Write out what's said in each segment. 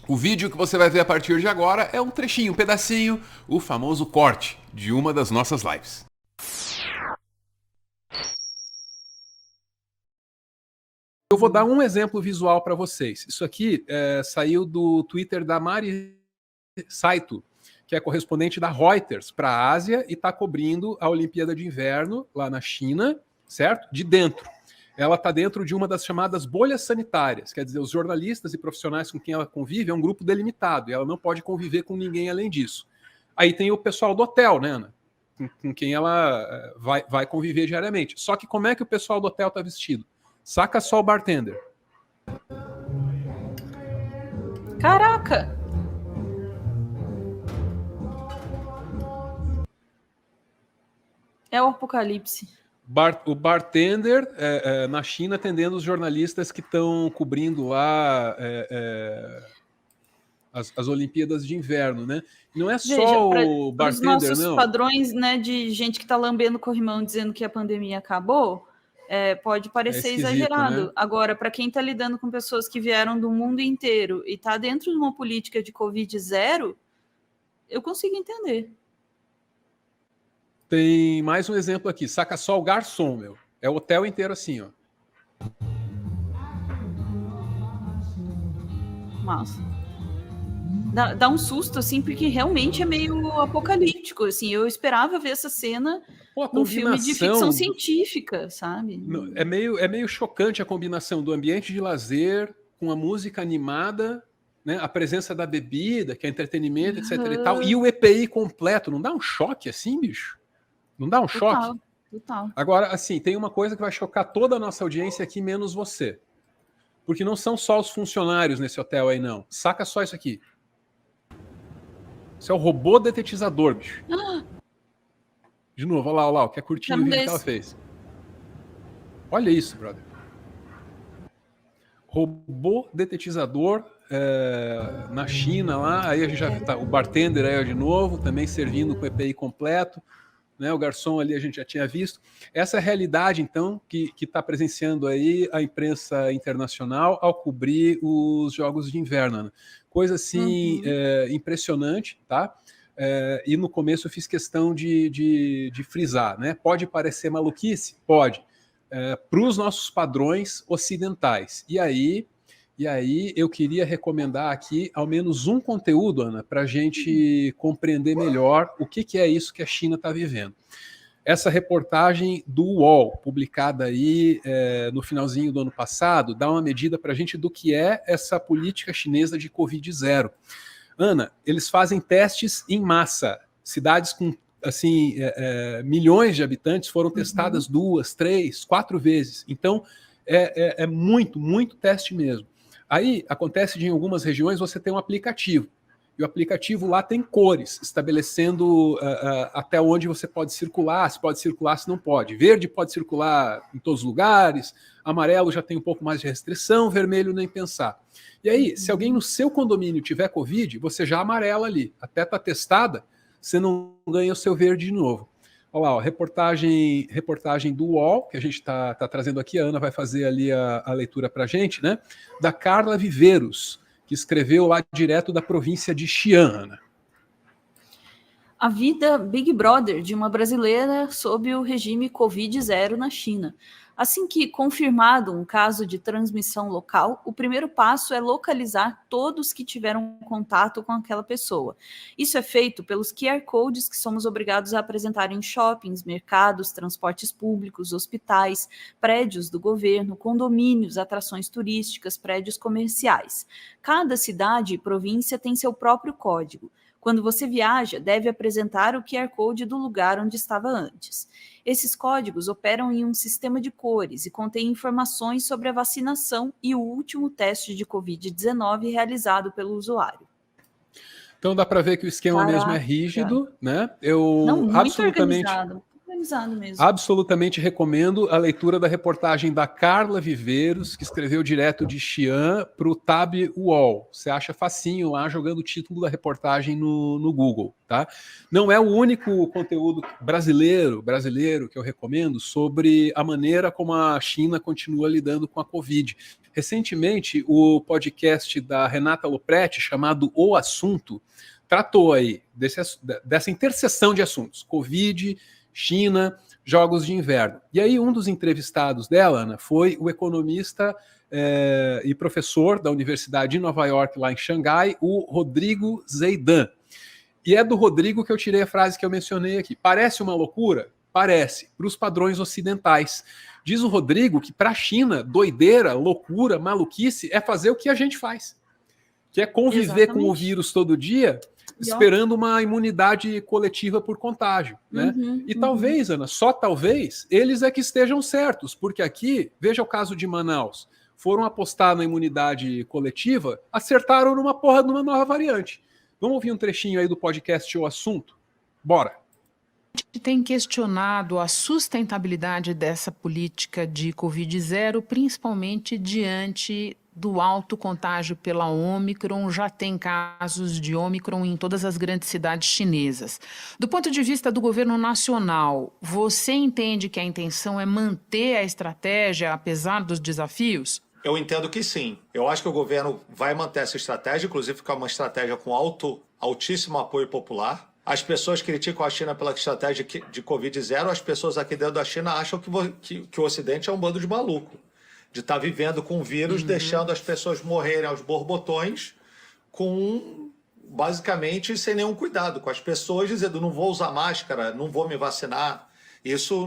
O vídeo que você vai ver a partir de agora é um trechinho, um pedacinho, o famoso corte de uma das nossas lives. Eu vou dar um exemplo visual para vocês. Isso aqui saiu do Twitter da Mari Saito, que é correspondente da Reuters para a Ásia e está cobrindo a Olimpíada de Inverno lá na China, certo? De dentro. Ela está dentro de uma das chamadas bolhas sanitárias, quer dizer, os jornalistas e profissionais com quem ela convive é um grupo delimitado e ela não pode conviver com ninguém além disso. Aí tem o pessoal do hotel, né, Ana? Com quem ela vai conviver diariamente. Só que como é que o pessoal do hotel está vestido? Saca só o bartender. Caraca! É o apocalipse. O bartender na China atendendo os jornalistas que estão cobrindo lá as Olimpíadas de Inverno, né? Não é só Veja, o para os bartender, nossos não. padrões, né, de gente que está lambendo corrimão dizendo que a pandemia acabou, pode parecer exagerado. Né? Agora, para quem está lidando com pessoas que vieram do mundo inteiro e está dentro de uma política de Covid zero, eu consigo entender. Tem mais um exemplo aqui. Saca só o garçom, meu. É o hotel inteiro assim, ó. Massa. Dá um susto, assim, porque realmente é meio apocalíptico, assim. Eu esperava ver essa cena num filme de ficção científica, sabe? É meio chocante a combinação do ambiente de lazer com a música animada, né, a presença da bebida, que é entretenimento, etc. e tal, e o EPI completo. Não dá um choque assim, bicho? Não dá um choque? Total. Agora, assim, tem uma coisa que vai chocar toda a nossa audiência aqui, menos você. Porque não são só os funcionários nesse hotel aí, não. Saca só isso aqui. Isso é o robô detetizador, bicho. De novo, olha lá, que é curtinho o vídeo que ela fez. Olha isso, brother. Robô detetizador na China lá, aí a gente já tá, o bartender aí de novo, também servindo com EPI completo, né? O garçom ali a gente já tinha visto. Essa é a realidade, então, que está presenciando aí a imprensa internacional ao cobrir os Jogos de Inverno, né? Coisa assim impressionante, tá? E no começo eu fiz questão de frisar, né? Pode parecer maluquice? Pode. Para os nossos padrões ocidentais. E aí eu queria recomendar aqui ao menos um conteúdo, Ana, para a gente compreender melhor o que é isso que a China está vivendo. Essa reportagem do UOL, publicada aí no finalzinho do ano passado, dá uma medida para a gente do que é essa política chinesa de Covid-0. Ana, eles fazem testes em massa. Cidades com assim, milhões de habitantes foram testadas 2, 3, 4 vezes. Então, é muito, muito teste mesmo. Aí, acontece de em algumas regiões você tem um aplicativo. E o aplicativo lá tem cores, estabelecendo até onde você pode circular, se não pode. Verde pode circular em todos os lugares, amarelo já tem um pouco mais de restrição, vermelho nem pensar. E aí, se alguém no seu condomínio tiver Covid, você já amarela ali. Até tá testada, você não ganha o seu verde de novo. Olha lá, ó, reportagem do UOL, que a gente está trazendo aqui, a Ana vai fazer ali a leitura para a gente, né? Da Carla Viveiros, que escreveu lá direto da província de Xi'an. A vida Big Brother de uma brasileira sob o regime Covid-0 na China. Assim que confirmado um caso de transmissão local, o primeiro passo é localizar todos que tiveram contato com aquela pessoa. Isso é feito pelos QR Codes que somos obrigados a apresentar em shoppings, mercados, transportes públicos, hospitais, prédios do governo, condomínios, atrações turísticas, prédios comerciais. Cada cidade e província tem seu próprio código. Quando você viaja, deve apresentar o QR Code do lugar onde estava antes. Esses códigos operam em um sistema de cores e contêm informações sobre a vacinação e o último teste de Covid-19 realizado pelo usuário. Então dá para ver que o esquema mesmo é rígido, né? Eu Não, muito absolutamente organizado. organizado mesmo. Absolutamente recomendo a leitura da reportagem da Carla Viveiros, que escreveu direto de Xi'an para o Tab UOL. Você acha facinho lá, jogando o título da reportagem no Google. Tá? Não é o único conteúdo brasileiro que eu recomendo sobre a maneira como a China continua lidando com a Covid. Recentemente, o podcast da Renata Lopretti, chamado O Assunto, tratou aí dessa interseção de assuntos, Covid, China, Jogos de Inverno. E aí um dos entrevistados dela, Ana, foi o economista e professor da Universidade de Nova York, lá em Xangai, o Rodrigo Zeidan. E é do Rodrigo que eu tirei a frase que eu mencionei aqui. Parece uma loucura? Parece, para os padrões ocidentais. Diz o Rodrigo que para a China, doideira, loucura, maluquice é fazer o que a gente faz, que é conviver com o vírus todo dia, esperando uma imunidade coletiva por contágio. Né? E talvez, Ana, só talvez, eles é que estejam certos, porque aqui, veja o caso de Manaus, foram apostar na imunidade coletiva, acertaram numa porra de uma nova variante. Vamos ouvir um trechinho aí do podcast O Assunto? Bora! A gente tem questionado a sustentabilidade dessa política de Covid-0, principalmente diante do alto contágio pela Ômicron. Já tem casos de Ômicron em todas as grandes cidades chinesas. Do ponto de vista do governo nacional, você entende que a intenção é manter a estratégia apesar dos desafios? Eu entendo que sim. Eu acho que o governo vai manter essa estratégia, inclusive que é uma estratégia com altíssimo apoio popular. As pessoas criticam a China pela estratégia de Covid-0, as pessoas aqui dentro da China acham que o Ocidente é um bando de maluco, de estar vivendo com o vírus, deixando as pessoas morrerem aos borbotões, basicamente sem nenhum cuidado com as pessoas, dizendo não vou usar máscara, não vou me vacinar. Isso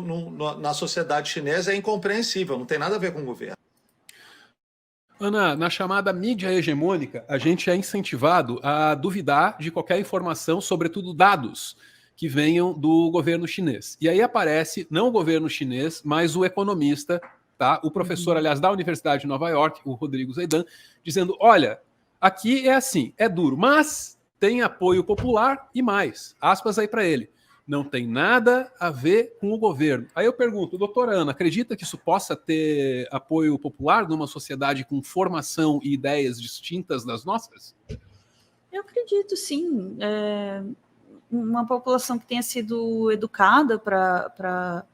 na sociedade chinesa é incompreensível, não tem nada a ver com o governo. Ana, na chamada mídia hegemônica, a gente é incentivado a duvidar de qualquer informação, sobretudo dados, que venham do governo chinês. E aí aparece, não o governo chinês, mas o economista, tá? O professor, aliás, da Universidade de Nova York, o Rodrigo Zeidan, dizendo, olha, aqui é assim, é duro, mas tem apoio popular e mais. Aspas aí para ele. Não tem nada a ver com o governo. Aí eu pergunto, doutora Ana, acredita que isso possa ter apoio popular numa sociedade com formação e ideias distintas das nossas? Eu acredito, sim. Uma população que tenha sido educada para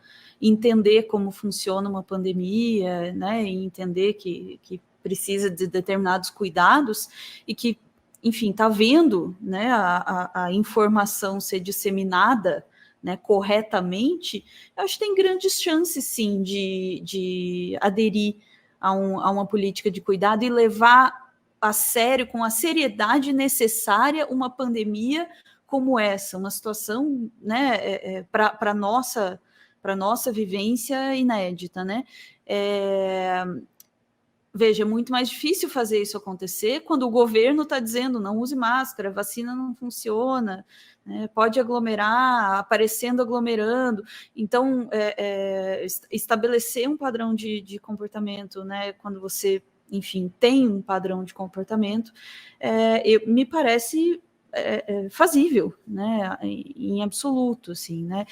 entender como funciona uma pandemia, né, e entender que precisa de determinados cuidados e que, enfim, está vendo, né, a informação ser disseminada, né, corretamente, eu acho que tem grandes chances, sim, de aderir a uma política de cuidado e levar a sério, com a seriedade necessária, uma pandemia como essa, uma situação, né, para a nossa vivência inédita, né? Veja, é muito mais difícil fazer isso acontecer quando o governo está dizendo não use máscara, a vacina não funciona, né, pode aglomerar, aparecendo aglomerando. Então, estabelecer um padrão de comportamento, né, quando você, enfim, tem um padrão de comportamento, me parece fazível, né, em absoluto, assim, né?